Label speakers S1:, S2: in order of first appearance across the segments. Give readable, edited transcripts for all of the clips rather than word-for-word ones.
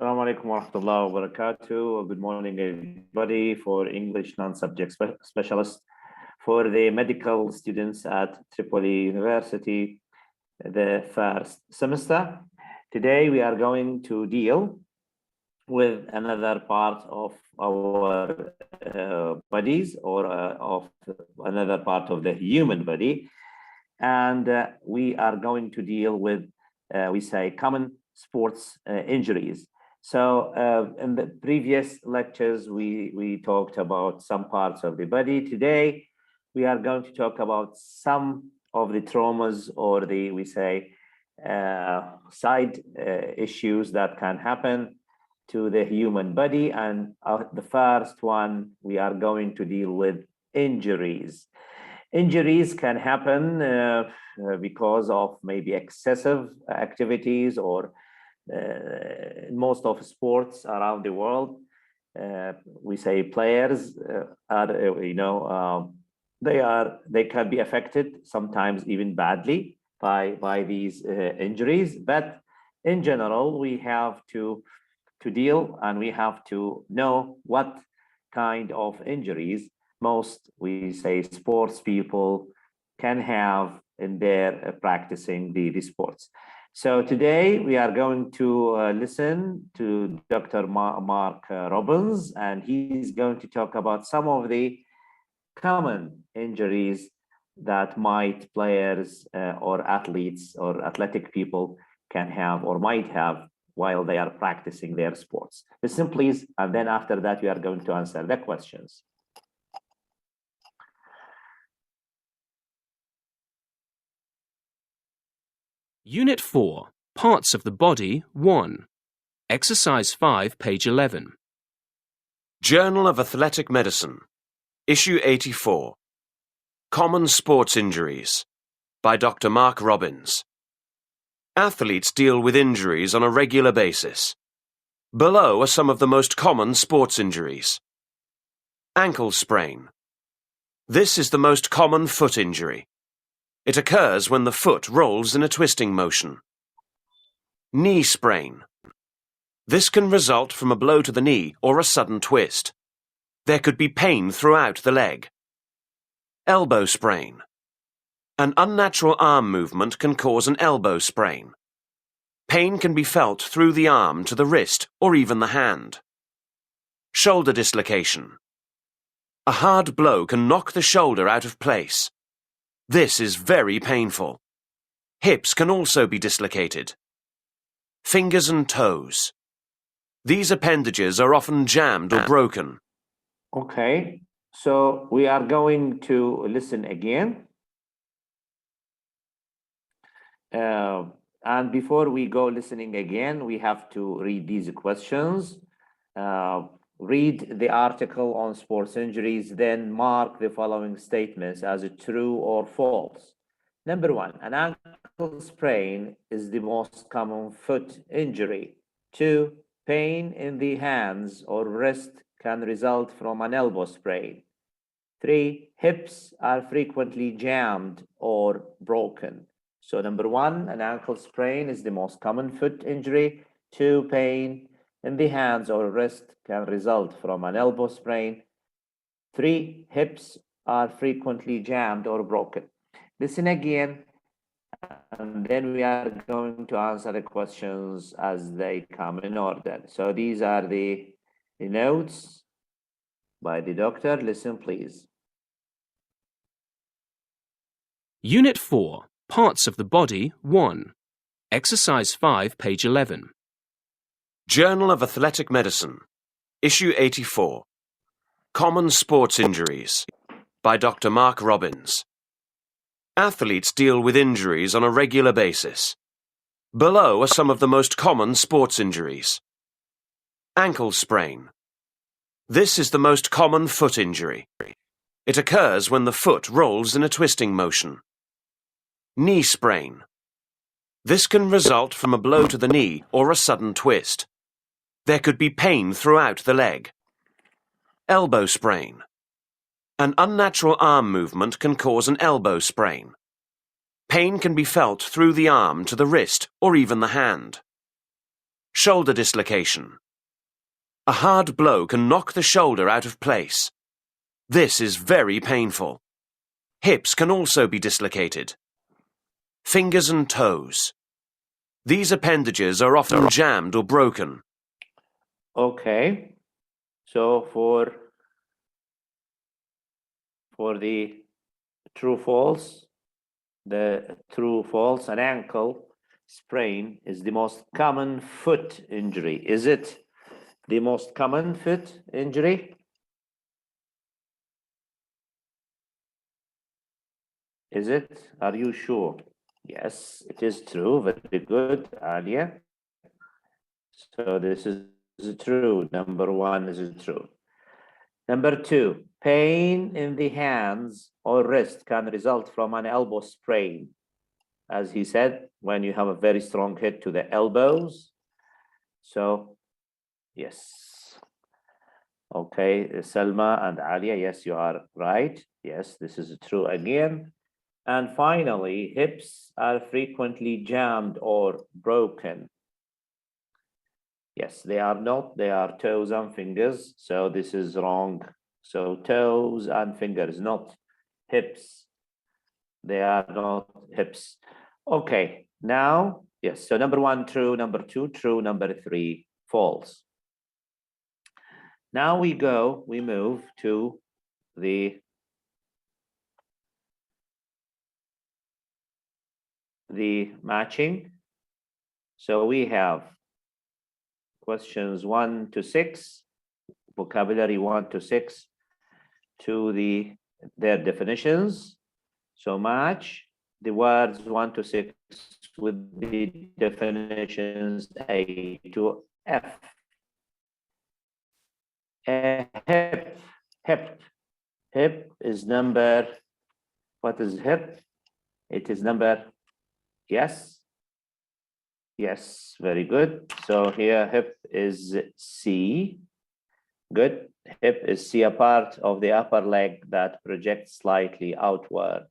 S1: Assalamu alaikum wa rahmatullahi wa barakatuh. Good morning, everybody, for English non-subject specialists, for the medical students at Tripoli University, the first semester. Today, we are going to deal with another part of our bodies or of another part of the human body. And we are going to deal with, we say, common sports injuries. So in the previous lectures, we talked about some parts of the body. Today, we are going to talk about some of the traumas or the, we say, side issues that can happen to the human body. And the first one, we are going to deal with injuries. Injuries can happen because of maybe excessive activities or most of sports around the world, we say players are, they can be affected sometimes even badly by these injuries. But in general, we have to deal and we have to know what kind of injuries most, we say, sports people can have in their practicing the sports. So today we are going to listen to Dr. Mark Robbins, and he's going to talk about some of the common injuries that might players or athletes or athletic people can have or might have while they are practicing their sports. Listen, please, and then after that we are going to answer the questions.
S2: Unit 4, Parts of the Body 1. Exercise 5, page 11.
S3: Journal of Athletic Medicine, Issue 84. Common Sports Injuries, by Dr. Mark Robbins. Athletes deal with injuries on a regular basis. Below are some of the most common sports injuries. Ankle sprain. This is the most common foot injury. It occurs when the foot rolls in a twisting motion. Knee sprain. This can result from a blow to the knee or a sudden twist. There could be pain throughout the leg. Elbow sprain. An unnatural arm movement can cause an elbow sprain. Pain can be felt through the arm to the wrist or even the hand. Shoulder dislocation. A hard blow can knock the shoulder out of place. This is very painful. Hips can also be dislocated. Fingers and toes. These appendages are often jammed or broken.
S1: Okay, so we are going to listen again. And before we go listening again, we have to read these questions. Read the article on sports injuries, then mark the following statements as true or false. Number 1, an ankle sprain is the most common foot injury. 2, pain in the hands or wrist can result from an elbow sprain. 3, hips are frequently jammed or broken. So number 1, an ankle sprain is the most common foot injury. 2, pain in the hands or wrist can result from an elbow sprain. 3, hips are frequently jammed or broken. Listen again, and then we are going to answer the questions as they come in order. So these are the notes by the doctor. Listen, please.
S2: Unit 4, Parts of the Body 1. Exercise 5, page 11.
S3: Journal of Athletic Medicine, Issue 84. Common Sports Injuries, by Dr. Mark Robbins. Athletes deal with injuries on a regular basis. Below are some of the most common sports injuries. Ankle sprain. This is the most common foot injury. It occurs when the foot rolls in a twisting motion. Knee sprain. This can result from a blow to the knee or a sudden twist. There could be pain throughout the leg. Elbow sprain. An unnatural arm movement can cause an elbow sprain. Pain can be felt through the arm to the wrist or even the hand. Shoulder dislocation. A hard blow can knock the shoulder out of place. This is very painful. Hips can also be dislocated. Fingers and toes. These appendages are often jammed or broken.
S1: Okay, so for the true false, an ankle sprain is the most common foot injury. Is it the most common foot injury? Is it? Are you sure? Yes, it is true. Very good, Alia. So this is true. Number one is true. Number two, pain in the hands or wrist can result from an elbow sprain. As he said, when you have a very strong hit to the elbows. So, yes. Okay, Selma and Alia, yes, you are right. Yes, this is true again. And finally, hips are frequently jammed or broken. Yes, they are not, they are toes and fingers. So this is wrong. So toes and fingers, not hips. They are not hips. Okay, now, yes, so number one, true, number two, true, number three, false. Now we move to the matching. So we have questions 1 to 6, vocabulary 1 to 6, to their definitions. So match the words 1 to 6 with the definitions A to F. Hip is number, what is hip? It is number, yes. Yes, very good. So here hip is C. Good. Hip is C, a part of the upper leg that projects slightly outward.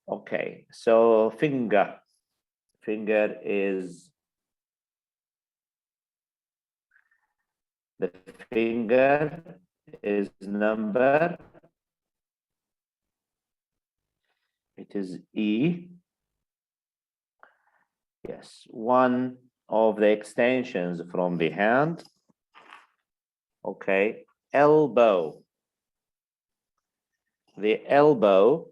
S1: Okay, so finger. Finger is, the finger is number, it is E. Yes, one of the extensions from the hand. Okay, elbow. The elbow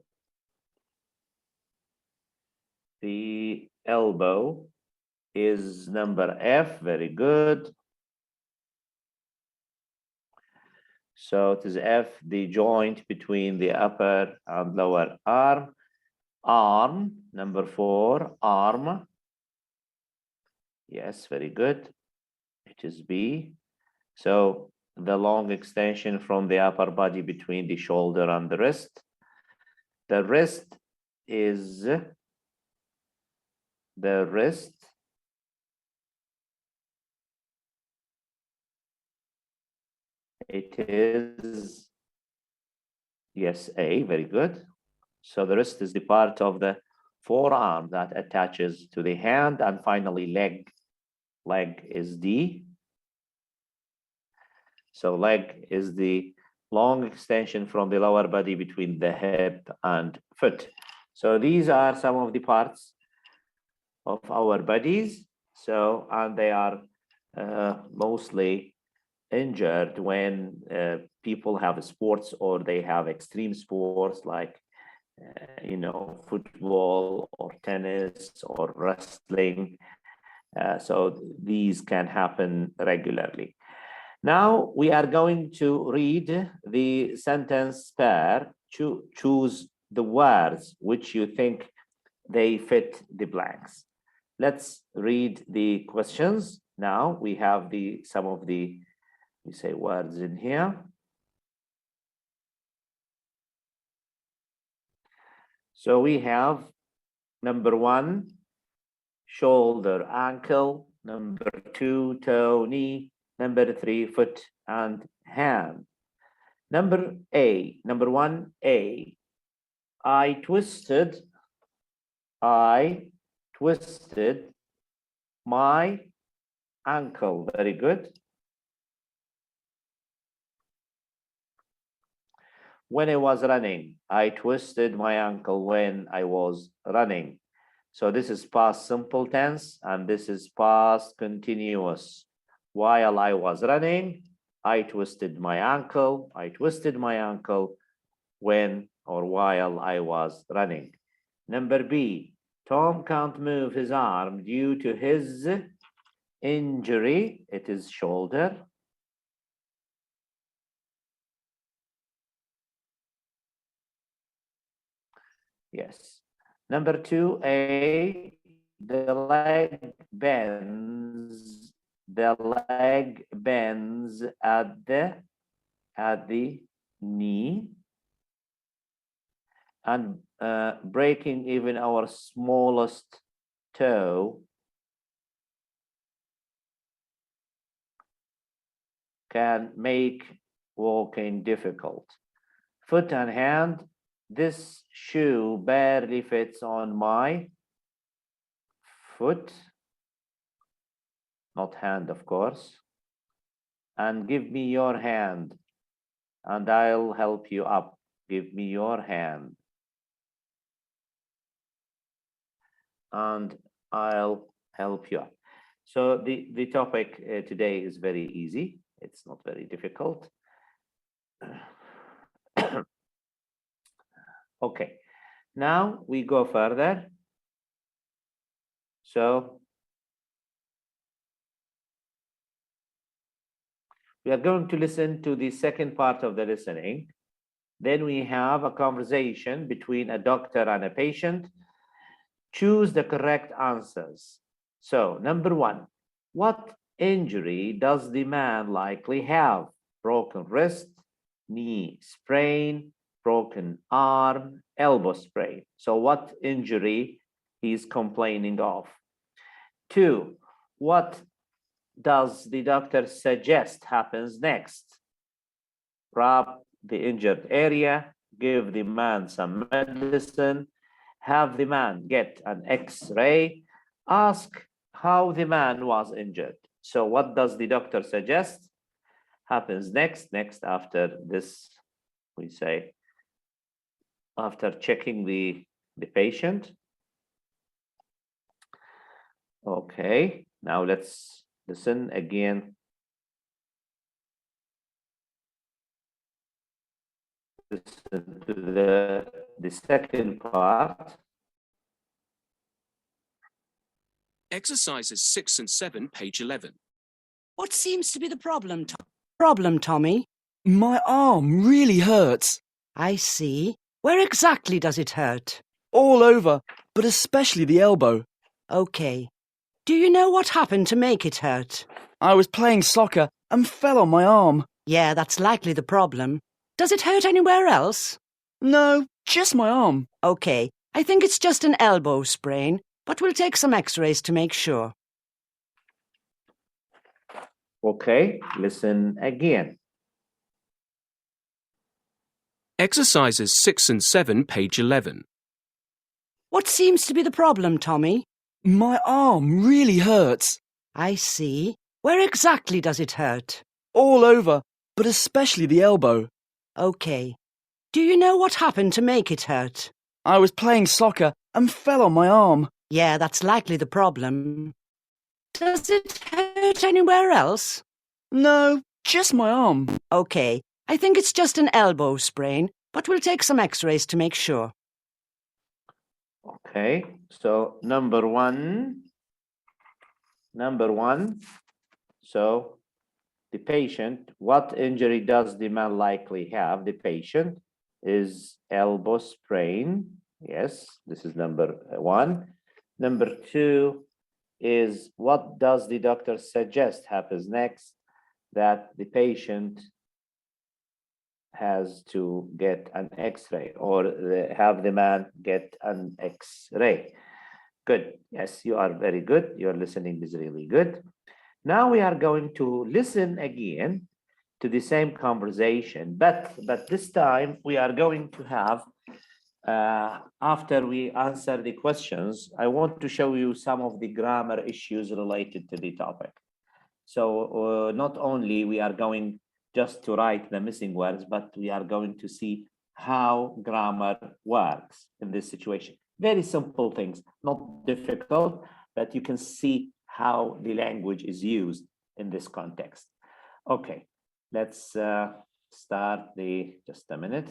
S1: is number F, very good. So it is F, the joint between the upper and lower arm. Arm, number 4, arm. Yes, very good. It is B. So the long extension from the upper body between the shoulder and the wrist. The wrist is it is, yes, A, very good. So the wrist is the part of the forearm that attaches to the hand, and finally leg. Leg is D. So leg is the long extension from the lower body between the hip and foot. So these are some of the parts of our bodies. So, and they are mostly injured when people have sports or they have extreme sports like football or tennis or wrestling. So these can happen regularly. Now we are going to read the sentence pair. Choose the words which you think they fit the blanks. Let's read the questions. Now we have some of the words in here. So we have number 1, shoulder, ankle. Number 2, toe, knee. Number 3, foot and hand. Number 1A, I twisted my ankle. Very good. When I was running, I twisted my ankle when I was running. So this is past simple tense, and this is past continuous. While I was running, I twisted my ankle. I twisted my ankle when or while I was running. Number B, Tom can't move his arm due to his injury. It is shoulder. Yes. Number 2A, the leg bends. The leg bends at the knee, and breaking even our smallest toe can make walking difficult. Foot and hand, this shoe barely fits on my foot, not hand, of course. And give me your hand, and I'll help you up. Give me your hand, and I'll help you up. So the topic today is very easy. It's not very difficult. Okay, now we go further. So we are going to listen to the second part of the listening. Then we have a conversation between a doctor and a patient. Choose the correct answers. So number 1, what injury does the man likely have? Broken wrist, knee sprain, broken arm, elbow sprain. So what injury he's complaining of? 2, what does the doctor suggest happens next? Wrap the injured area, give the man some medicine, have the man get an X-ray, ask how the man was injured. So what does the doctor suggest happens next? Next, after this, we say, after checking the patient. Okay, now let's listen again. Listen to the second part.
S2: Exercises 6 and 7, page 11.
S4: What seems to be the problem, Tommy?
S5: My arm really hurts.
S4: I see. Where exactly does it hurt?
S5: All over, but especially the elbow.
S4: Okay. Do you know what happened to make it hurt?
S5: I was playing soccer and fell on my arm.
S4: Yeah, that's likely the problem. Does it hurt anywhere else?
S5: No, just my arm.
S4: Okay, I think it's just an elbow sprain, but we'll take some x-rays to make sure.
S1: Okay, listen again.
S2: Exercises 6 and 7, page 11.
S4: What seems to be the problem, Tommy?
S5: My arm really hurts.
S4: I see. Where exactly does it hurt?
S5: All over, but especially the elbow.
S4: Okay. Do you know what happened to make it hurt?
S5: I was playing soccer and fell on my arm.
S4: Yeah, that's likely the problem. Does it hurt anywhere else?
S5: No, just my arm.
S4: Okay, I think it's just an elbow sprain, but we'll take some x-rays to make sure.
S1: Okay, so number one. So the patient, what injury does the man likely have? The patient is elbow sprain. Yes, this is number 1. Number 2 is, what does the doctor suggest happens next? That the patient has to get an x-ray, or have the man get an x-ray. Good. Yes, you are very good. Your listening is really good. Now we are going to listen again to the same conversation, but this time we are going to have, after we answer the questions, I want to show you some of the grammar issues related to the topic. So not only we are going just to write the missing words, but we are going to see how grammar works in this situation. Very simple things, not difficult, but you can see how the language is used in this context. Okay, let's start just a minute.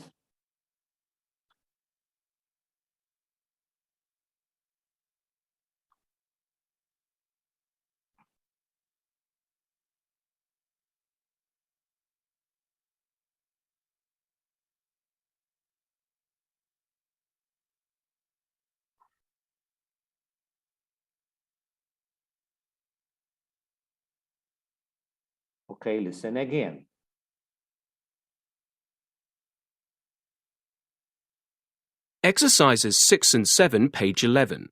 S1: Okay, listen again.
S2: Exercises 6 and 7, page 11.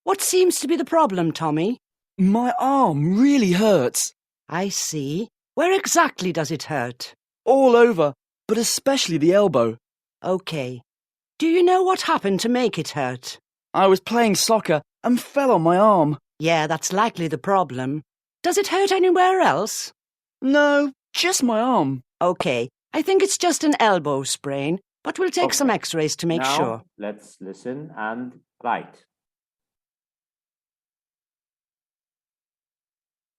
S4: What seems to be the problem, Tommy?
S5: My arm really hurts.
S4: I see. Where exactly does it hurt?
S5: All over, but especially the elbow.
S4: Okay. Do you know what happened to make it hurt?
S5: I was playing soccer and fell on my arm.
S4: Yeah, that's likely the problem. Does it hurt anywhere else?
S5: No, just my arm.
S4: Okay. I think it's just an elbow sprain, but we'll take some x-rays to make
S1: now,
S4: sure.
S1: Let's listen and write.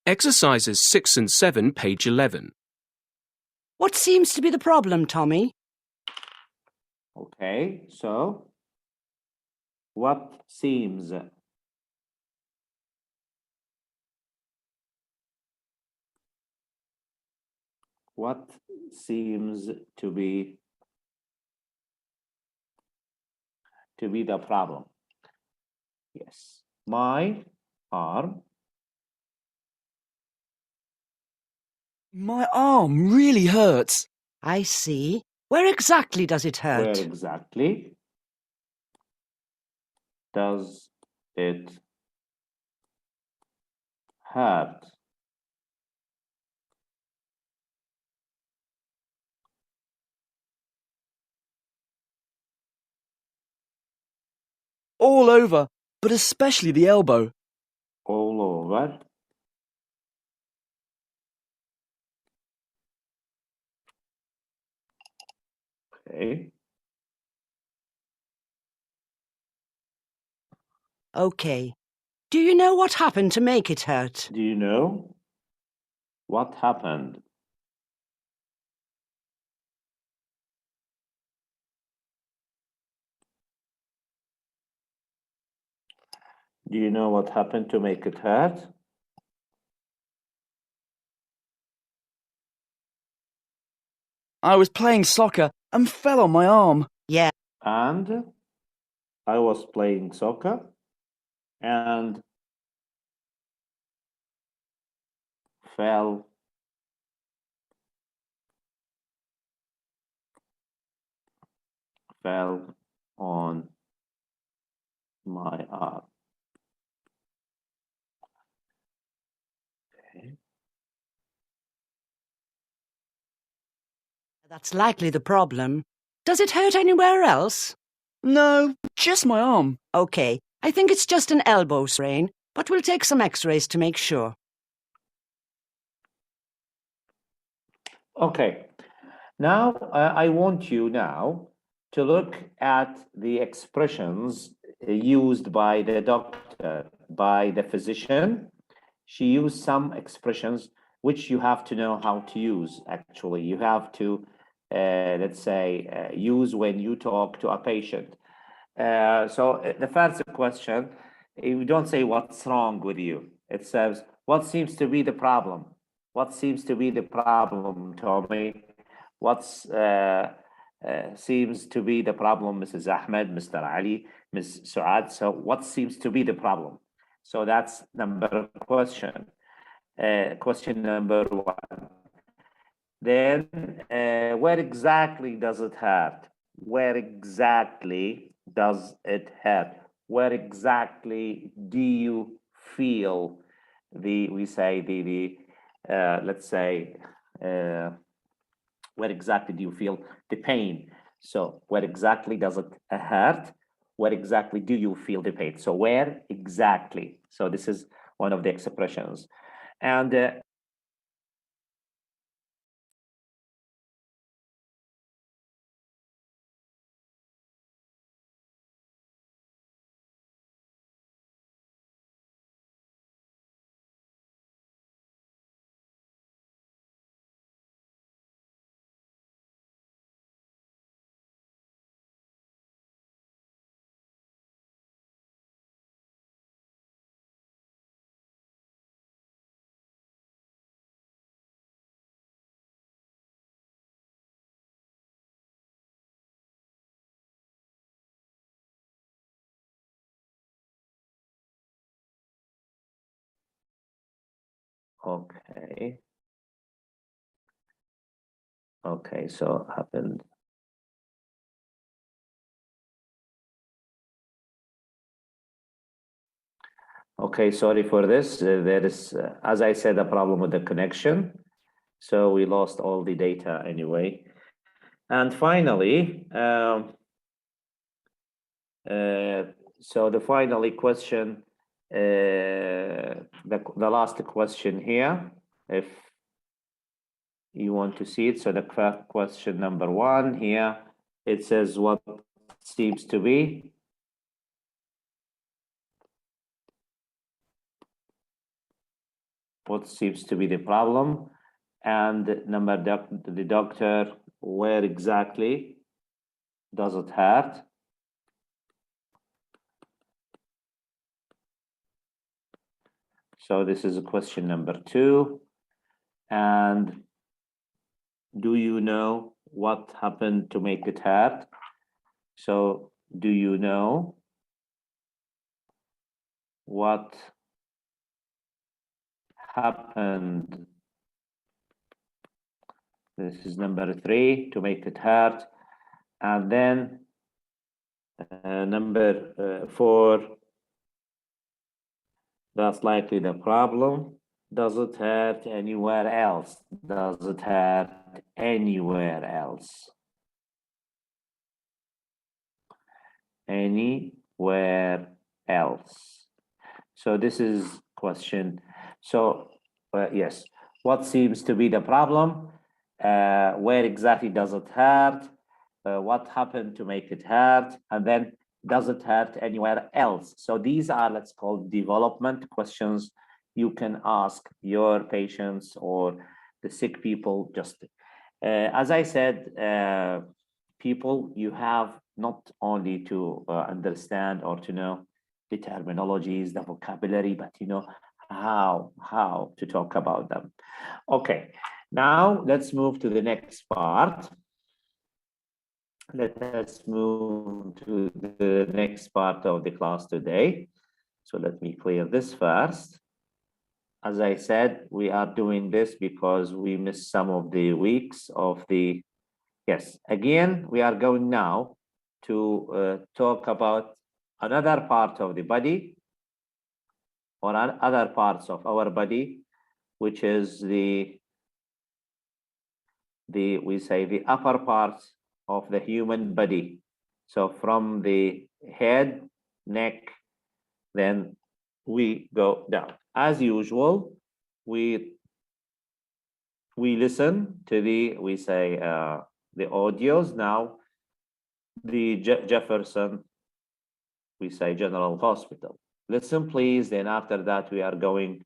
S2: Exercises 6 and 7, page 11.
S4: What seems to be the problem, Tommy?
S1: Okay, so what seems to be the problem? Yes, my arm.
S5: My arm really hurts.
S4: I see. Where exactly does it hurt?
S1: Where exactly does it hurt?
S5: All over, but especially the elbow.
S1: All over. Okay.
S4: Okay. Do you know what happened to make it hurt?
S1: Do you know what happened? Do you know what happened to make it hurt?
S5: I was playing soccer and fell on my arm.
S4: Yeah.
S1: And I was playing soccer and fell on my arm. Okay.
S4: That's likely the problem. Does it hurt anywhere else?
S5: No, just my arm.
S4: Okay. I think it's just an elbow sprain, but we'll take some x-rays to make sure.
S1: Okay. Now, I want you now to look at the expressions used by the doctor, by the physician. She used some expressions which you have to know how to use, actually. You have to, let's say, use when you talk to a patient. So the first question, you don't say what's wrong with you. It says, what seems to be the problem? What seems to be the problem, Tommy? What seems to be the problem, Mrs. Ahmed, Mr. Ali, Ms. Suad? So what seems to be the problem? So that's number question. Question number one. Then, where exactly does it hurt? Where exactly does it hurt? Where exactly do you feel let's say, where exactly do you feel the pain? So where exactly does it hurt? Where exactly do you feel the pain? So where exactly? So this is one of the expressions. And okay. Okay, so happened. Okay, sorry for this. There is, as I said, a problem with the connection. So we lost all the data anyway. And finally, so the finally question, the last question here, if you want to see it. So the question number 1 here, it says what seems to be the problem, and the doctor, where exactly does it hurt? So this is question number 2. And do you know what happened to make it hurt? So do you know what happened? This is number 3, to make it hurt. And then number 4, that's likely the problem. Does it hurt anywhere else? Does it hurt anywhere else? Anywhere else. So this is question. So yes, what seems to be the problem? Where exactly does it hurt? What happened to make it hurt? And then, does it hurt anywhere else? So these are, let's call, development questions you can ask your patients or the sick people. Just as I said, people, you have not only to understand or to know the terminologies, the vocabulary, but you know how to talk about them. Okay, now let's move to the next part. Let us move to the next part of the class today. So let me clear this first. As I said, we are doing this because we missed some of the weeks of the, yes, again, we are going now to talk about another part of the body or other parts of our body, which is we say the upper parts of the human body. So from the head, neck, then we go down. As usual, we listen to the audios. Now, the Jefferson, we say General Hospital. Listen, please. Then after that, we are going,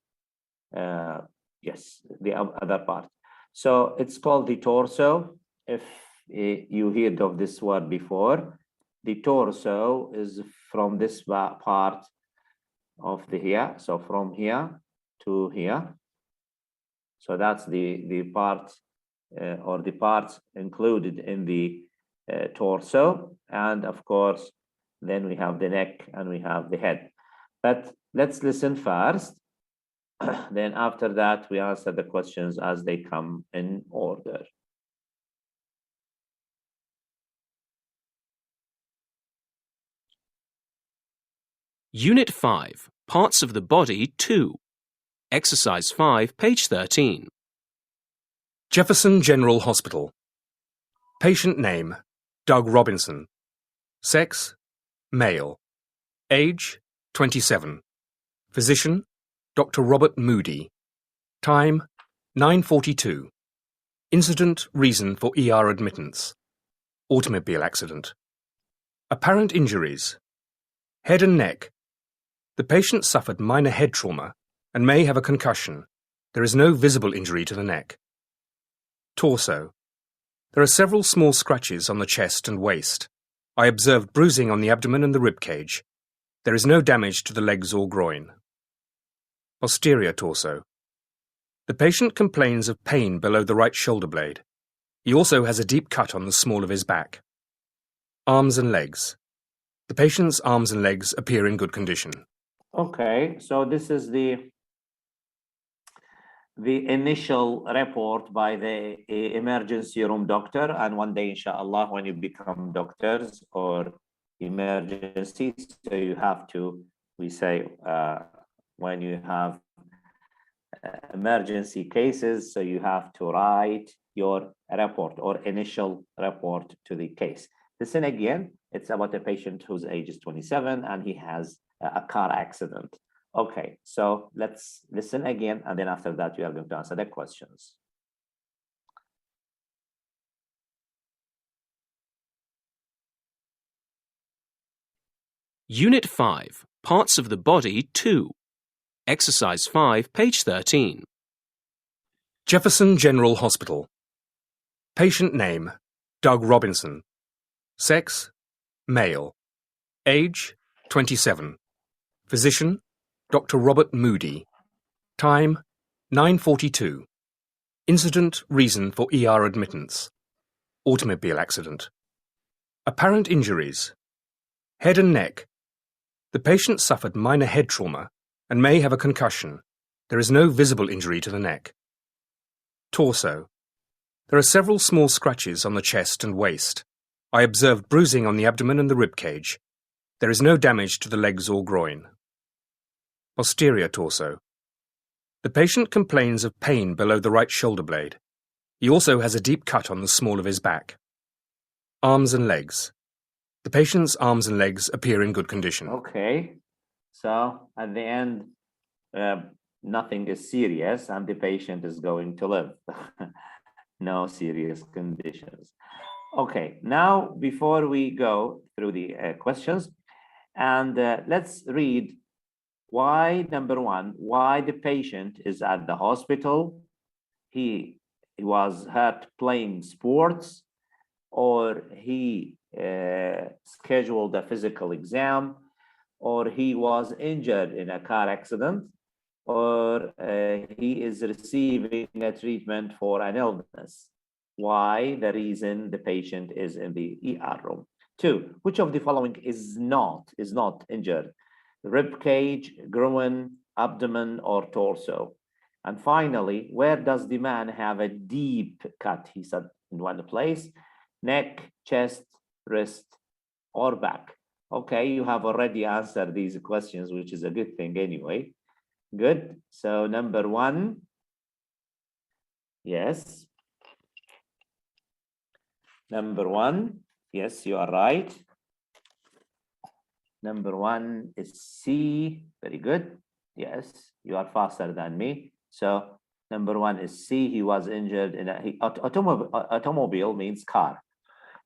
S1: yes, the other part. So it's called the torso. If you heard of this word before, the torso is from this part of the here. So from here to here. So that's the part or the parts included in the torso. And of course, then we have the neck and we have the head. But let's listen first. Then after that, we answer the questions as they come in order.
S2: Unit 5, Parts of the Body 2. Exercise 5, page 13.
S6: Jefferson General Hospital. Patient name, Doug Robinson. Sex, male. Age, 27. Physician, Dr. Robert Moody. Time 9:42. Incident, reason for ER admittance. Automobile accident. Apparent injuries. Head and neck. The patient suffered minor head trauma and may have a concussion. There is no visible injury to the neck. Torso. There are several small scratches on the chest and waist. I observed bruising on the abdomen and the rib cage. There is no damage to the legs or groin. Posterior torso. The patient complains of pain below the right shoulder blade. He also has a deep cut on the small of his back. Arms and legs. The patient's arms and legs appear in good condition.
S1: Okay, so this is the initial report by the emergency room doctor, and one day, inshallah, when you become doctors or emergency, so you have to, we say, when you have emergency cases, so you have to write your report or initial report to the case. Listen again, it's about a patient whose age is 27 and he has a car accident. Okay, so let's listen again, and then after that you are going to answer the questions.
S2: Unit 5, Parts of the Body 2. Exercise 5, page 13.
S6: Jefferson General Hospital. Patient name, Doug Robinson. Sex, male. Age, 27. Physician, Dr. Robert Moody. Time, 9:42. Incident, reason for ER admittance. Automobile accident. Apparent injuries. Head and neck. The patient suffered minor head trauma and may have a concussion. There is no visible injury to the neck. Torso. There are several small scratches on the chest and waist. I observed bruising on the abdomen and the rib cage. There is no damage to the legs or groin. Posterior torso. The patient complains of pain below the right shoulder blade. He also has a deep cut on the small of his back. Arms and legs. The patient's arms and legs appear in good condition.
S1: Okay, so at the end, nothing is serious and the patient is going to live. No serious conditions. Okay, now before we go through the questions, and let's read why, number one, why the patient is at the hospital. He was hurt playing sports, or he scheduled a physical exam, or he was injured in a car accident, or he is receiving a treatment for an illness. Why? The reason the patient is in the ER room. 2, which of the following is not injured? Rib cage, groin, abdomen, or torso? And finally, where does the man have a deep cut? He said in one place: neck, chest, wrist, or back. Okay, you have already answered these questions, which is a good thing anyway. Good. So number 1, yes. Number 1, yes, you are right. Number 1 is C. Very good. Yes, you are faster than me. So number 1 is C. He was injured in automobile means car.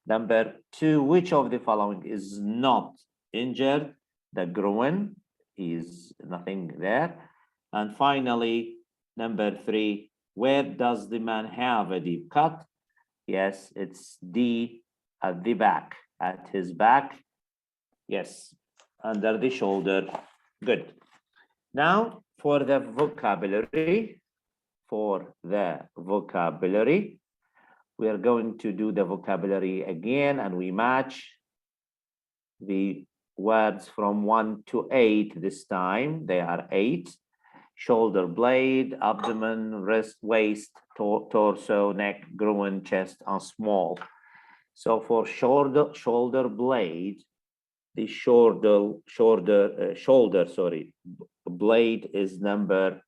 S1: Number 2, which of the following is not injured? The groin is nothing there. And finally, number 3, where does the man have a deep cut? Yes, it's D, at the back, at his back. Yes, under the shoulder. Good. Now for the vocabulary, we are going to do the vocabulary again, and we match the words from 1 to 8 this time. They are 8. Shoulder blade, abdomen, wrist, waist, torso, neck, groin, chest, and small. So for shoulder blade, the shoulder blade is number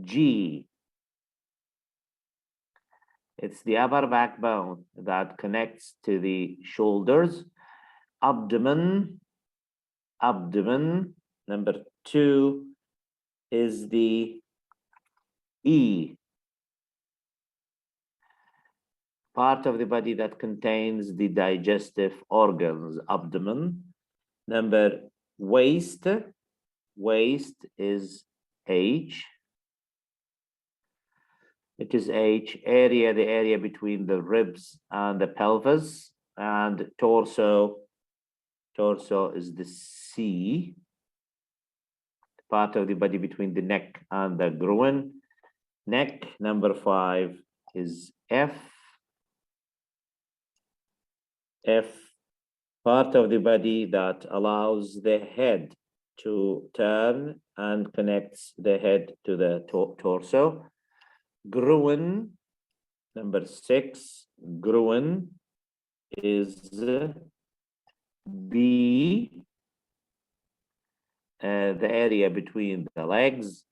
S1: G. It's the upper backbone that connects to the shoulders. Abdomen, number 2 is the E. Part of the body that contains the digestive organs, abdomen. Number waist. Waist is H. It is H. Area, the area between the ribs and the pelvis. And torso. Torso is the C. Part of the body between the neck and the groin. Neck, number 5, is F. F, part of the body that allows the head to turn and connects the head to the torso. Groin, number 6, groin is B, the area between the legs.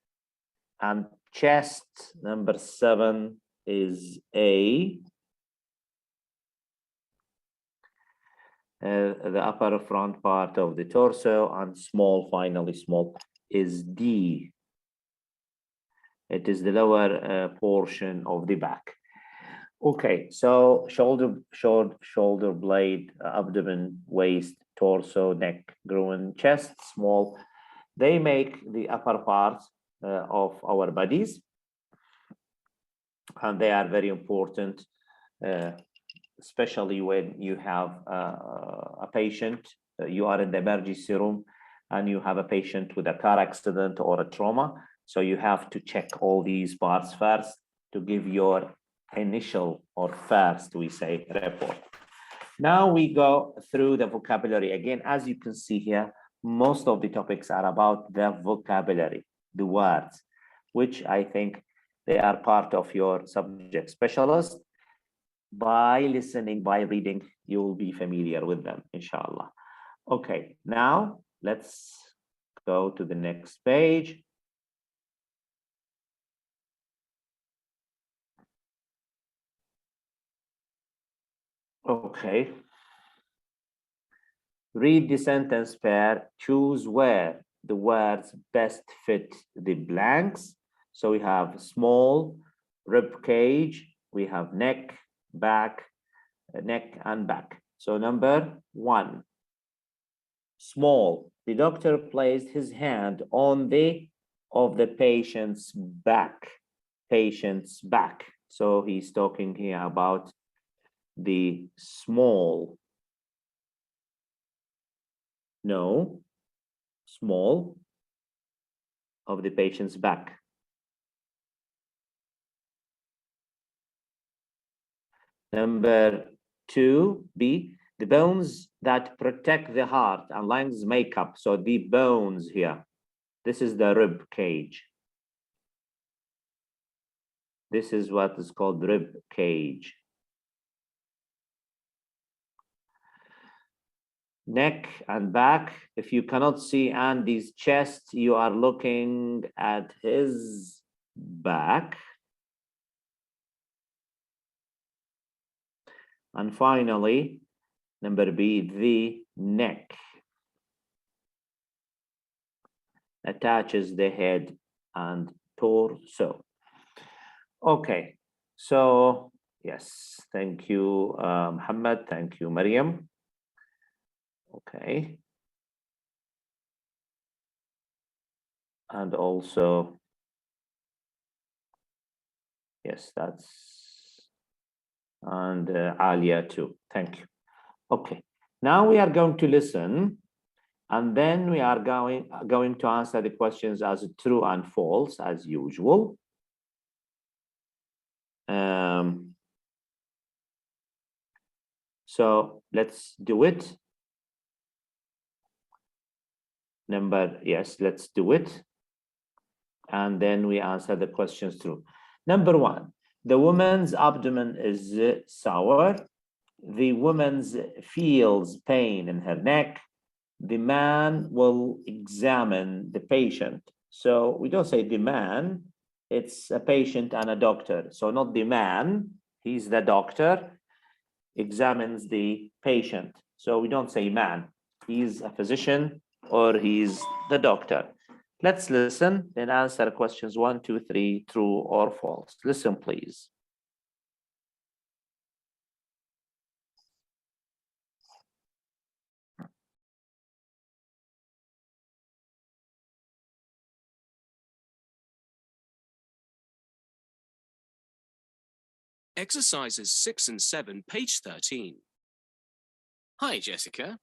S1: And chest, number 7, is A. The upper front part of the torso, and small, finally small, is D. It is the lower portion of the back. Okay, so shoulder blade, abdomen, waist, torso, neck, groin, chest, small. They make the upper part of our bodies, and they are very important, especially when you have a patient, you are in the emergency room and you have a patient with a car accident or a trauma. So you have to check all these parts first to give your initial, or first we say, report. Now we go through the vocabulary again. As you can see here, most of the topics are about the vocabulary, the words, which I think they are part of your subject specialist. By listening, by reading, you will be familiar with them, inshallah. Okay, now let's go to the next page. Okay. Read the sentence pair, choose where the words best fit the blanks. So we have small, rib cage, we have neck, back, neck and back. So number 1, small. The doctor placed his hand on the patient's back. Patient's back. So he's talking here about the small. No, small of the patient's back. Number 2, B, the bones that protect the heart and lungs make up. So the bones here, this is the rib cage. This is what is called rib cage. Neck and back, if you cannot see Andy's chest, you are looking at his back. And finally, number B, the neck attaches the head and torso. Okay, so yes, thank you, Muhammad. Thank you, Maryam. Okay. And also, yes, that's, and Aliyah too. Thank you. Okay, now we are going to listen, and then we are going to answer the questions as true and false as usual. So let's do it. Yes, let's do it. And then we answer the questions through. Number 1, the woman's abdomen is sour. The woman feels pain in her neck. The man will examine the patient. So we don't say the man, it's a patient and a doctor. So not the man, he's the doctor, examines the patient. So we don't say man, he's a physician or he's the doctor. Let's listen and answer questions 1, 2, 3, true or false. Listen, please.
S2: Exercises 6 and 7, page 13. Hi, Jessica.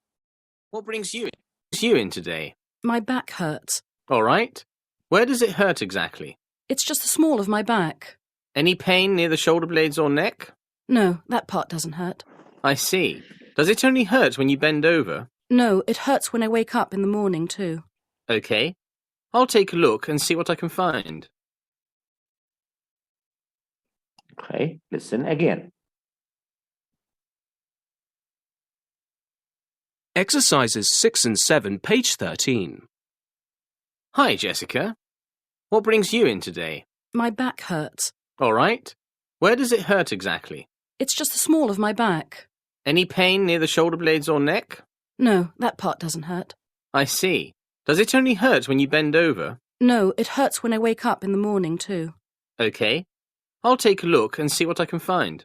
S2: What brings you in today?
S7: My back hurts.
S2: All right. Where does it hurt exactly?
S7: It's just the small of my back.
S2: Any pain near the shoulder blades or neck?
S7: No, that part doesn't hurt.
S2: I see. Does it only hurt when you bend over?
S7: No, it hurts when I wake up in the morning too.
S2: Okay. I'll take a look and see what I can find.
S1: Okay, listen again.
S2: Exercises 6 and 7, page 13. Hi, Jessica. What brings you in today?
S7: My back hurts.
S2: All right. Where does it hurt exactly?
S7: It's just the small of my back.
S2: Any pain near the shoulder blades or neck?
S7: No, that part doesn't hurt.
S2: I see. Does it only hurt when you bend over?
S7: No, it hurts when I wake up in the morning too.
S2: Okay. I'll take a look and see what I can find.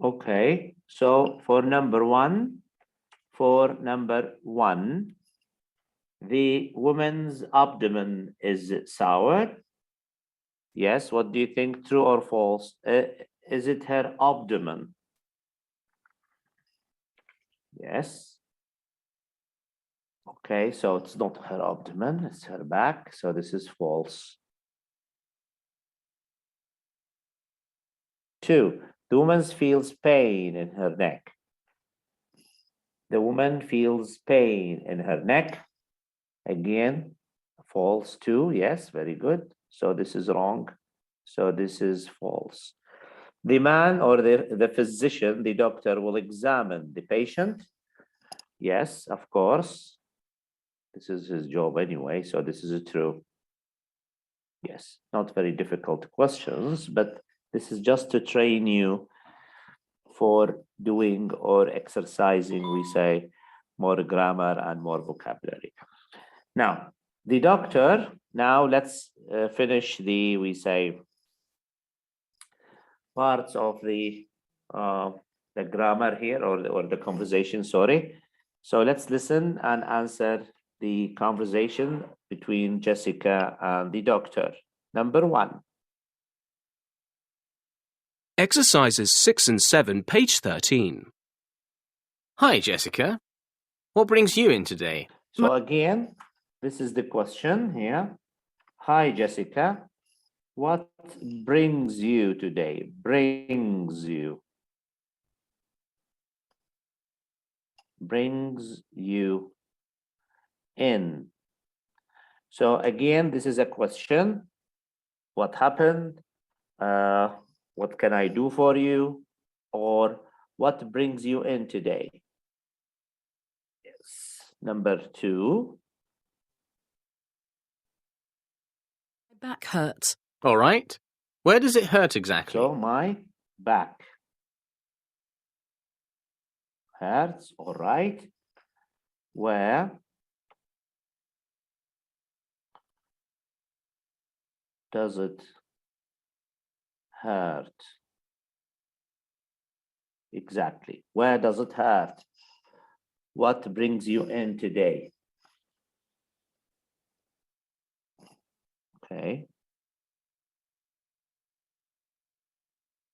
S1: Okay, so for number one, the woman's abdomen is sour. Yes, what do you think, true or false? Is it her abdomen? Yes. Okay, so it's not her abdomen, it's her back, so this is false. 2, the woman feels pain in her neck. The woman feels pain in her neck. Again, false 2, yes, very good. So this is wrong. So this is false. The man or the physician, the doctor, will examine the patient. Yes, of course. This is his job anyway, so this is true. Yes, not very difficult questions, but this is just to train you for doing or exercising, we say, more grammar and more vocabulary. Now, the doctor, now let's finish we say, parts of the grammar here or the conversation, sorry. So let's listen and answer the conversation between Jessica and the doctor. Number 1.
S2: Exercises 6 and 7, page 13. Hi, Jessica. What brings you in today?
S1: So again, this is the question here. Hi, Jessica. What brings you today? Brings you. Brings you in. So again, this is a question. What happened? What can I do for you? Or what brings you in today? Yes. Number 2.
S7: My back hurts.
S2: All right. Where does it hurt exactly?
S1: So my back hurts, all right. Where does it hurt? Exactly. Where does it hurt? What brings you in today? Okay.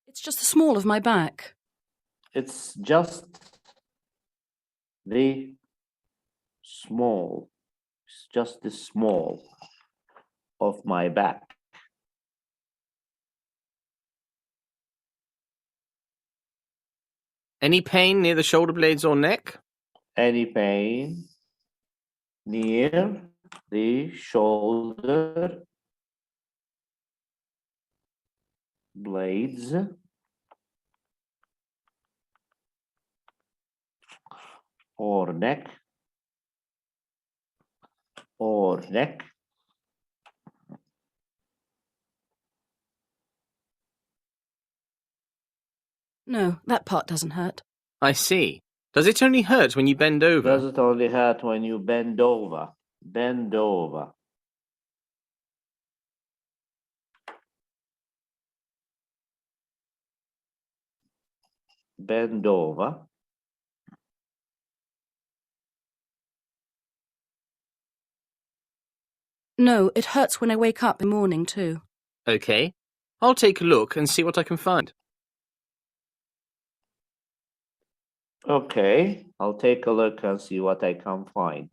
S7: It's just the small of my back.
S1: It's just the small. It's just the small of my back.
S2: Any pain near the shoulder blades or neck?
S1: Any pain near the shoulder blades or neck
S7: No, that part doesn't hurt.
S2: I see. Does it only hurt when you bend over?
S1: Does it only hurt when you bend over? bend over. Bend over.
S7: No, it hurts when I wake up in the morning too.
S2: OK. I'll take a look and see what I can find.
S1: Okay, I'll take a look and see what I can find.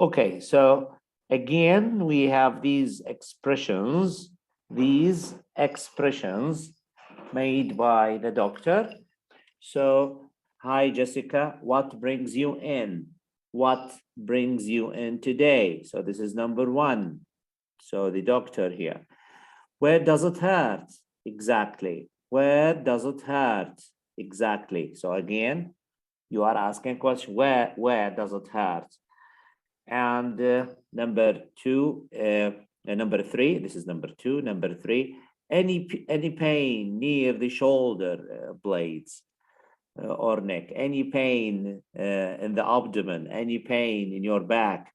S1: Okay, so again, we have these expressions made by the doctor. So, hi, Jessica, what brings you in? What brings you in today? So this is number one. So the doctor here. Where does it hurt? Exactly. Where does it hurt? Exactly. So again, you are asking a question, where does it hurt? And number three, this is number two. Number three, any pain near the shoulder blades or neck, any pain in the abdomen, any pain in your back,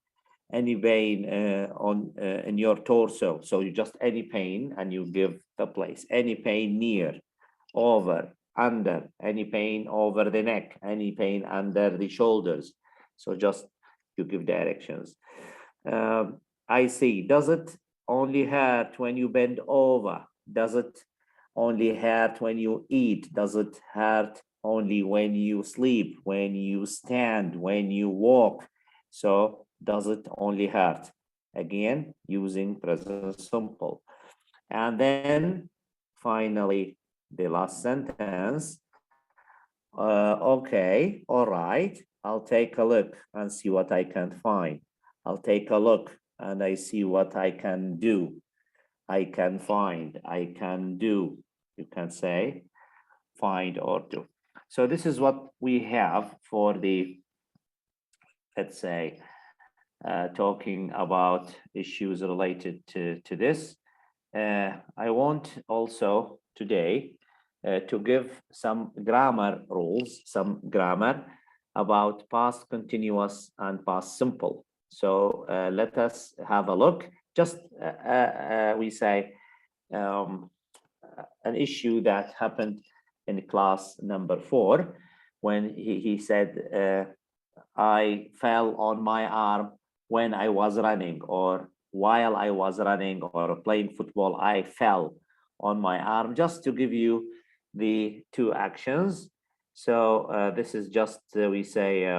S1: any pain in your torso. So you just any pain and you give the place. Any pain near, over, under, any pain over the neck, any pain under the shoulders. So just you give directions. I see. Does it only hurt when you bend over? Does it only hurt when you eat? Does it hurt only when you sleep, when you stand, when you walk? So does it only hurt? Again, using present simple. And then finally, the last sentence. Okay, all right. I'll take a look and see what I can find. I'll take a look and I see what I can do. I can find, I can do. You can say find or do. So this is what we have for the, let's say, talking about issues related to this. I want also today to give some grammar rules, some grammar about past continuous and past simple. So let us have a look. Just we say an issue that happened in class number 4 when he said, I fell on my arm when I was running, or while I was running or playing football, I fell on my arm, just to give you the two actions. So this is just, we say,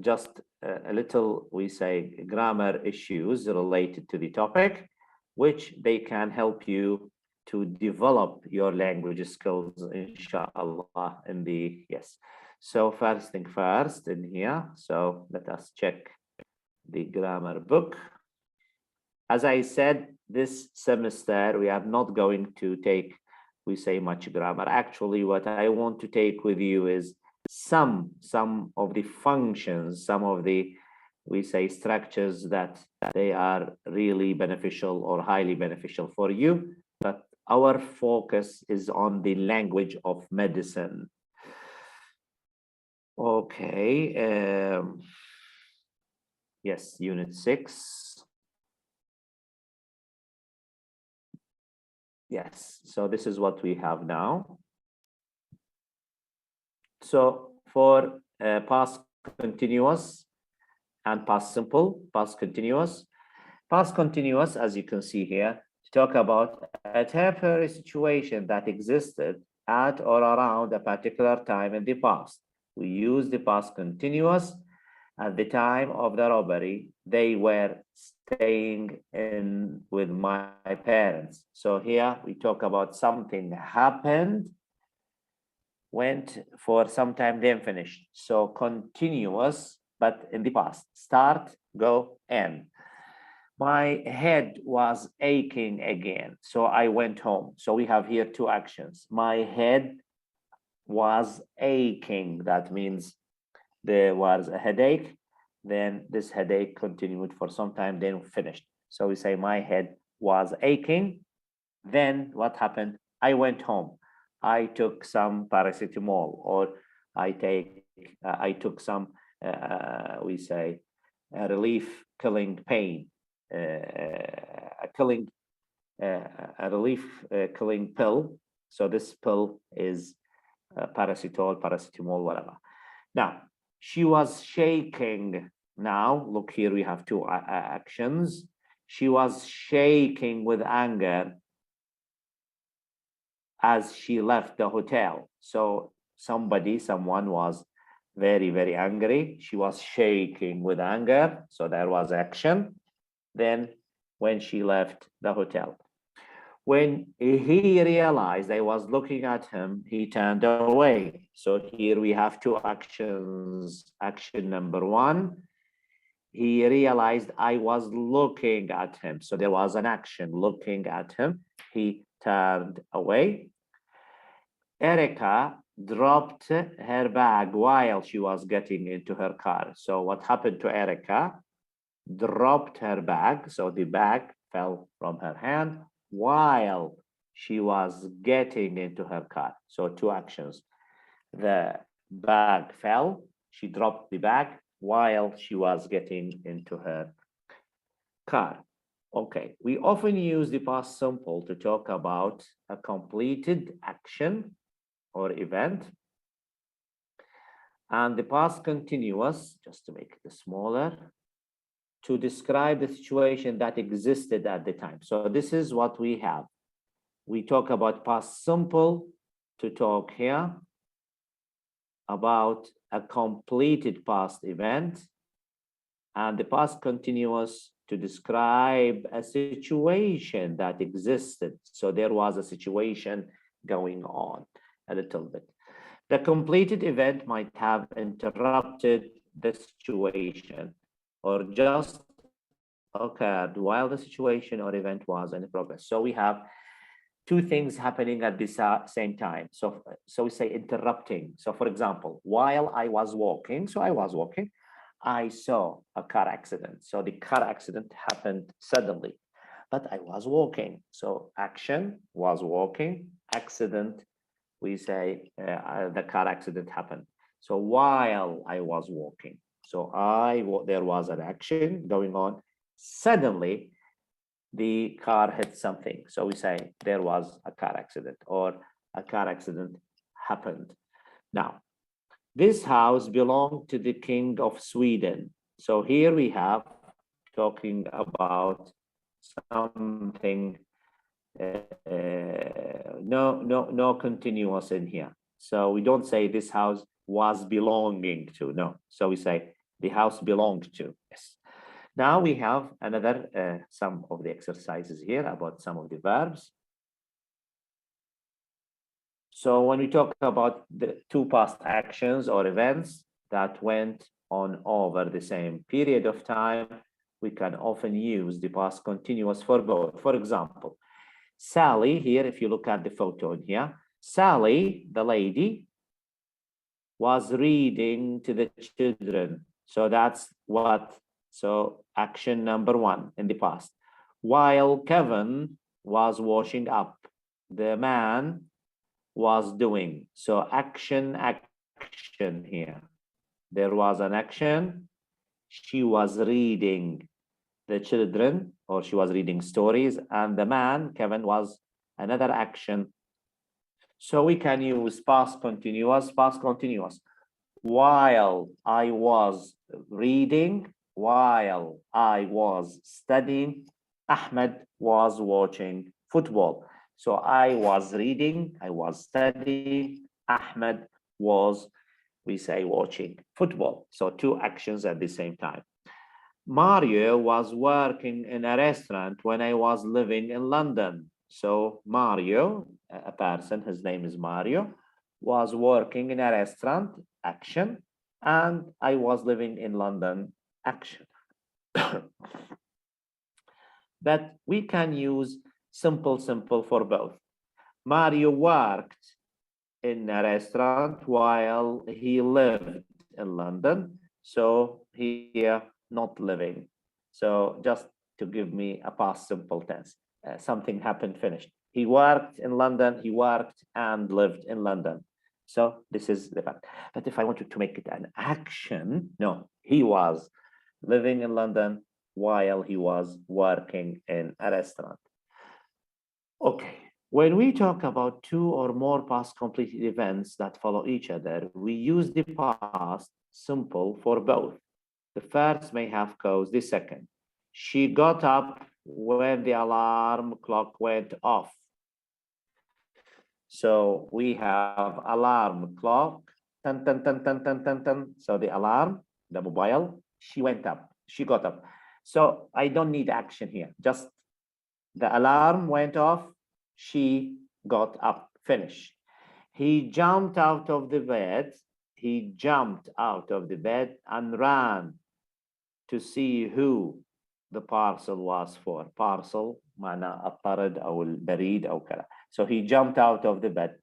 S1: just a little, we say, grammar issues related to the topic, which they can help you to develop your language skills, inshallah, in the, yes. So first thing first in here, so let us check the grammar book. As I said, this semester, we are not going to take, we say, much grammar. Actually, what I want to take with you is some of the functions, some of the, we say, structures that they are really beneficial or highly beneficial for you. But our focus is on the language of medicine. Okay. Yes, unit 6. Yes, so this is what we have now. So for past continuous and past simple, past continuous, as you can see here, to talk about a temporary situation that existed at or around a particular time in the past. We use the past continuous. At the time of the robbery, they were staying in with my parents. So here we talk about something happened, went for some time, then finished. So continuous, but in the past. Start, go, end. My head was aching again, so I went home. So we have here two actions. My head was aching. That means there was a headache, then this headache continued for some time, then finished. So we say my head was aching. Then what happened? I went home. I took some paracetamol, or I took some we say a relief killing pain, a relief killing pill. So this pill is paracetamol, whatever. Now, she was shaking. Now, look here, we have two actions. She was shaking with anger as she left the hotel. So someone was very, very angry. She was shaking with anger. So there was action. Then when she left the hotel. When he realized I was looking at him, he turned away. So here we have two actions. Action number one, he realized I was looking at him. So there was an action, looking at him. He turned away. Erica dropped her bag while she was getting into her car. So what happened to Erica? Dropped her bag. So the bag fell from her hand while she was getting into her car. So two actions. The bag fell, she dropped the bag while she was getting into her car. Okay, we often use the past simple to talk about a completed action or event. And the past continuous, just to make it smaller, to describe the situation that existed at the time. So this is what we have. We talk about past simple to talk here about a completed past event, and the past continuous to describe a situation that existed. So there was a situation going on a little bit. The completed event might have interrupted the situation or just occurred while the situation or event was in progress. So we have two things happening at the same time. So we say interrupting. So for example, while I was walking, I saw a car accident. So the car accident happened suddenly, but I was walking. So action was walking, accident, we say the car accident happened. So while I was walking, so there was an action going on. Suddenly, the car hit something. So we say there was a car accident or a car accident happened. Now, this house belonged to the King of Sweden. So here we have talking about something, no continuous in here. So we don't say this house was belonging to, no. So we say the house belonged to, yes. Now we have another, some of the exercises here about some of the verbs. So when we talk about the two past actions or events that went on over the same period of time, we can often use the past continuous for both. For example, Sally, here, if you look at the photo in here, Sally, the lady, was reading to the children. So that's what, so action number one in the past. While Kevin was washing up, the man was doing. So action here. There was an action. She was reading the children, or she was reading stories, and the man, Kevin, was another action. So we can use past continuous. While I was reading, while I was studying, Ahmed was watching football. So I was reading, I was studying, Ahmed was, we say, watching football. So two actions at the same time. Mario was working in a restaurant when I was living in London. So Mario, a person, his name is Mario, was working in a restaurant, action, and I was living in London, action. But we can use simple for both. Mario worked in a restaurant while he lived in London. So here, not living. So just to give me a past simple tense, something happened, finished. He worked in London, he worked and lived in London. So this is the fact. But if I wanted to make it an action, no, he was living in London while he was working in a restaurant. Okay, when we talk about two or more past completed events that follow each other, we use the past simple for both. The first may have caused the second. She got up when the alarm clock went off. So we have alarm clock, tan, tan, tan, tan, tan, tan, tan. So the alarm, the mobile, she went up, she got up. So I don't need action here, just the alarm went off, she got up, finish. He jumped out of the bed, he jumped out of the bed and ran to see who the parcel was for. Parcel معنى الطرد أو البريد أو كذا. So he jumped out of the bed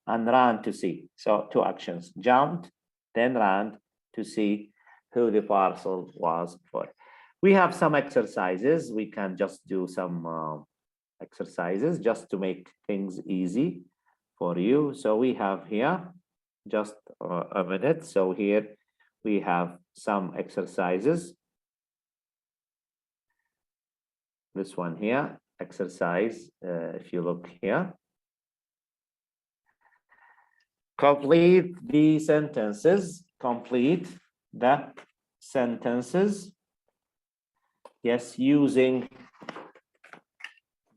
S1: and ran to see. So two actions, jumped, then ran to see who the parcel was for. We have some exercises. We can just do some exercises just to make things easy for you. So we have here just a minute. So here we have some exercises. This one here, exercise, if you look here. Complete the sentences. Complete the sentences. Yes, using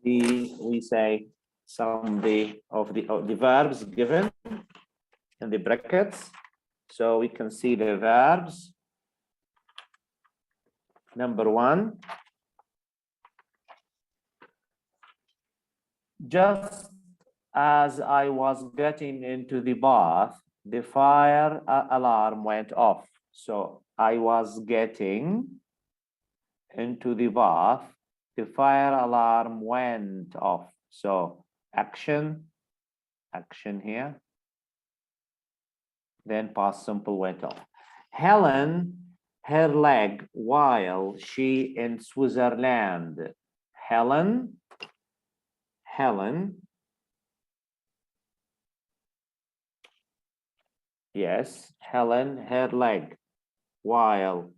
S1: we say some of the verbs given in the brackets. So we can see the verbs. Number one, just as I was getting into the bath, the fire alarm went off. So I was getting into the bath, the fire alarm went off. So action here. Then past simple went off. Helen, her leg while she in Switzerland. Helen, yes, Helen, her leg while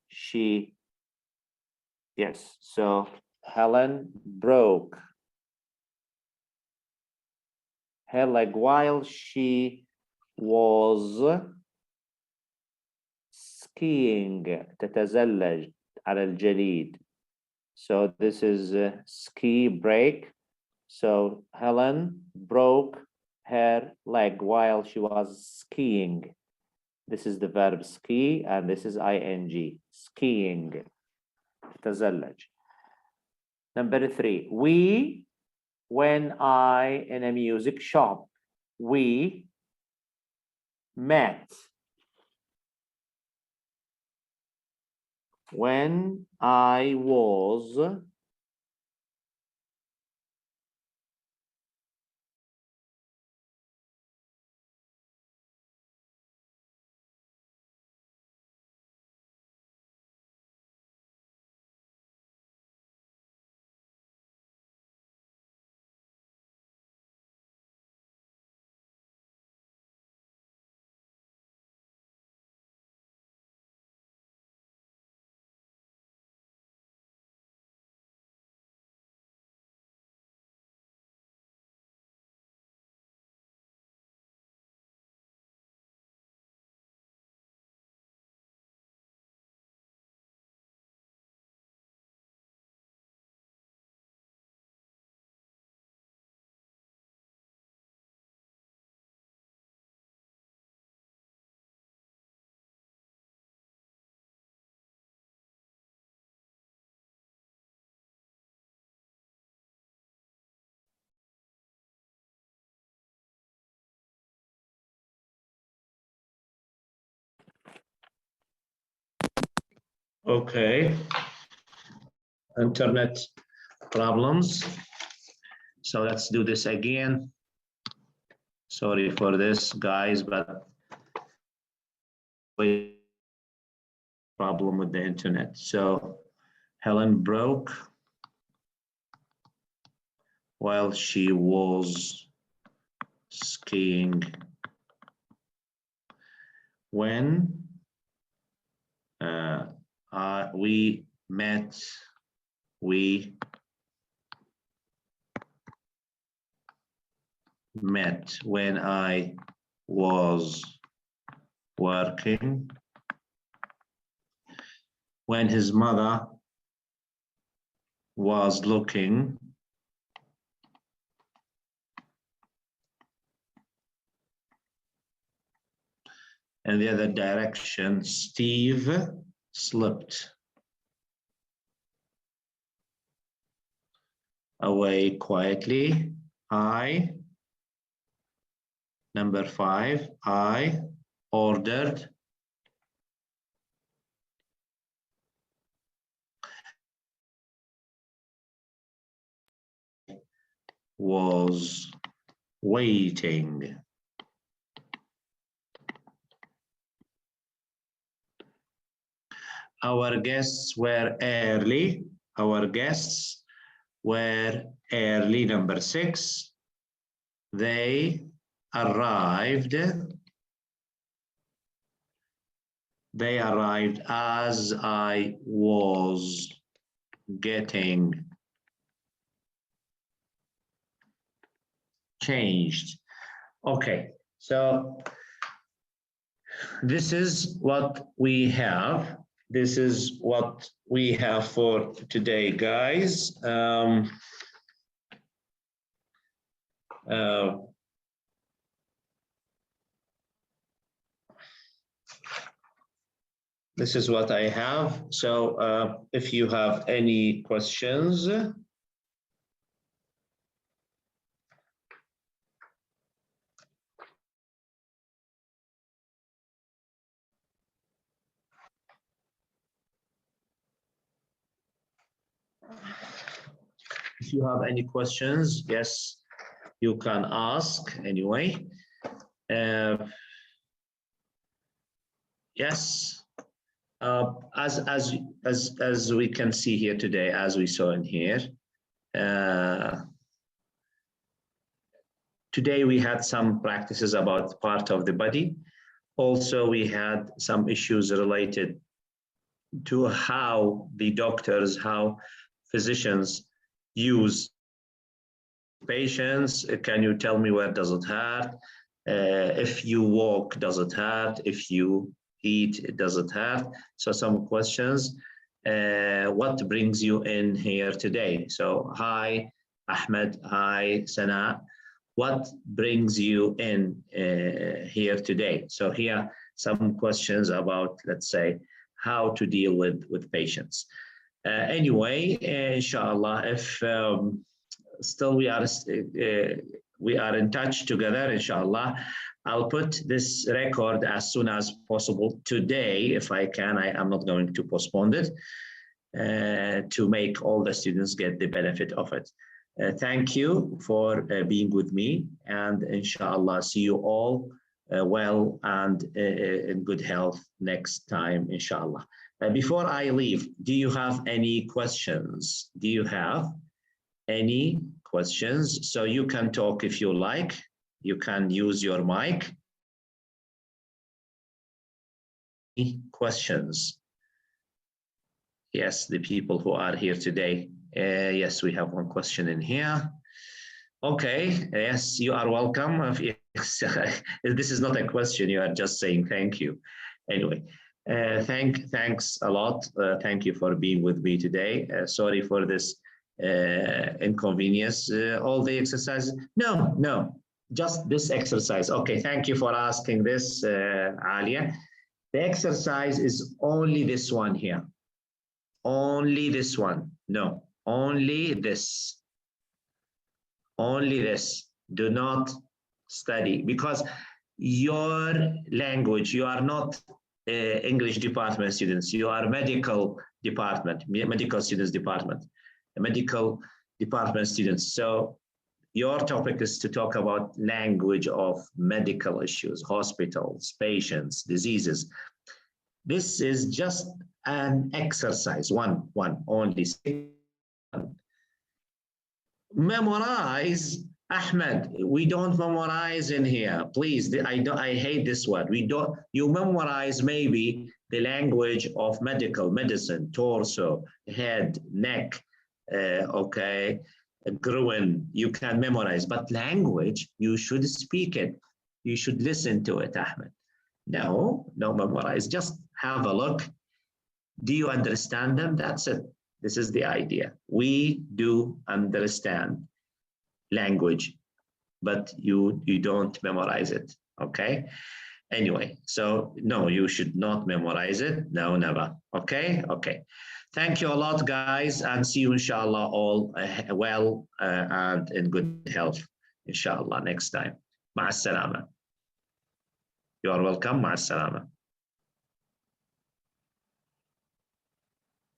S1: she, yes, so Helen broke her leg while she was skiing. تتزلج على الجليد. So this is ski break. So Helen broke her leg while she was skiing. This is the verb ski and this is ing, skiing. تتزلج. Number three, we, when I in a music shop, we met. When I was okay. Internet problems. So let's do this again. Sorry for this, guys, but problem with the internet. So Helen broke while she was skiing
S8: when we met when I was working, when his mother was looking in the other direction, Steve slipped away quietly. Number 5, I ordered was waiting. Our guests were early. Number 6. They arrived as I was getting changed. Okay, so this is what we have. This is what we have for today, guys. This is what I have. So if you have any questions, yes, you can ask anyway. Yes. As we can see here today, as we saw in here, today we had some practices about part of the body. Also, we had some issues related to how the doctors, how physicians use patients. Can you tell me where does it hurt? If you walk, does it hurt? If you eat, does it hurt? So some questions. What brings you in here today? So hi, Ahmed. Hi, Sana. What brings you in here today? So here some questions about, let's say, how to deal with patients. Anyway, inshallah, if still we are in touch together, inshallah, I'll put this record as soon as possible today, if I can. I'm not going to postpone it, to make all the students get the benefit of it. Thank you for being with me, and inshallah, see you all well and in good health next time, inshallah. Before I leave, do you have any questions? Do you have any questions? So you can talk if you like. You can use your mic. Any questions? Yes, the people who are here today. Yes, we have one question in here. Okay, yes, you are welcome. This is not a question, you are just saying thank you. Anyway, thanks a lot. Thank you for being with me today. Sorry for this inconvenience. All the exercises? No, just this exercise. Okay, thank you for asking this, Aliyah. The exercise is only this one here. Only this one. No, only this. Only this. Do not study, because your language, you are not English department students, you are medical department, medical students department, medical department students. So your topic is to talk about language of medical issues, hospitals, patients, diseases. This is just an exercise, one only. Memorize Ahmed, we don't memorize in here. Please, I hate this word. You memorize maybe the language of medical medicine, torso, head, neck, okay, groin, you can memorize, but language, you should speak it. You should listen to it, Ahmed. No memorize, just have a look. Do you understand them? That's it. This is the idea. We do understand language, but you don't memorize it, okay? Anyway, so no, you should not memorize it. No, never. Okay. Thank you a lot, guys, and see you, inshallah, all well and in good health, inshallah, next time. Ma'a salama. You are welcome. Ma'a salama.